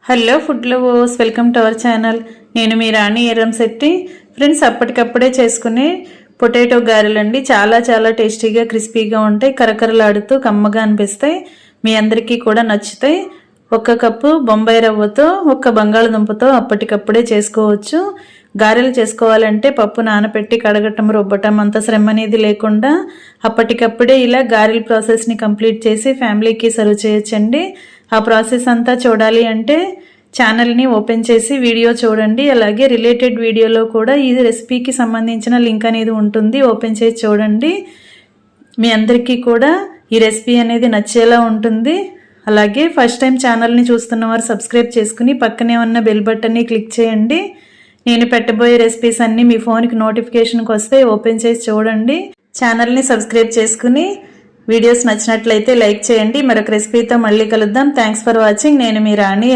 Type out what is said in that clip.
Hello food lovers, welcome to our channel. నేను మీ రాణి Erramsetti. Friends, అప్పటికప్పుడే చేసుకునే పొటాటో గారెలండి. చాలా చాలా టేస్టీగా క్రిస్పీగా ఉంటాయి, కరకరలాడుతూ కమ్మగా అనిపిస్తాయి. మీ అందరికీ కూడా నచ్చుతాయి. 1 కప్పు బొంబాయి రవ్వతో 1 బంగాళదుంపతో అప్పటికప్పుడే చేసుకోవచ్చు. గారెలు చేసుకోవాలంటే పప్పు నానబెట్టి కడగటం రుబ్బటం అంత శ్రమ అనేది లేకుండా అప్పటికప్పుడే ఇలా గారెల ప్రాసెస్ని కంప్లీట్ చేసి ఫ్యామిలీకి సర్వ్ చేయొచ్చండి. ఆ ప్రాసెస్ అంతా చూడాలి అంటే ఛానల్ని ఓపెన్ చేసి వీడియో చూడండి. అలాగే రిలేటెడ్ వీడియోలో కూడా ఈ రెసిపీకి సంబంధించిన లింక్ అనేది ఉంటుంది, ఓపెన్ చేసి చూడండి. మీ అందరికీ కూడా ఈ రెసిపీ అనేది నచ్చేలా ఉంటుంది. అలాగే ఫస్ట్ టైం ఛానల్ని చూస్తున్న వారు సబ్స్క్రైబ్ చేసుకుని పక్కనే ఉన్న బెల్ బటన్ని క్లిక్ చేయండి. నేను పెట్టబోయే రెసిపీస్ అన్నీ మీ ఫోన్కి నోటిఫికేషన్కి వస్తే ఓపెన్ చేసి చూడండి. ఛానల్ని సబ్స్క్రైబ్ చేసుకుని వీడియోస్ నచ్చినట్లయితే లైక్ చేయండి. మరొక రెసిపీతో మళ్ళీ కలుద్దాం. Thanks for watching. నేను మీ రాణి.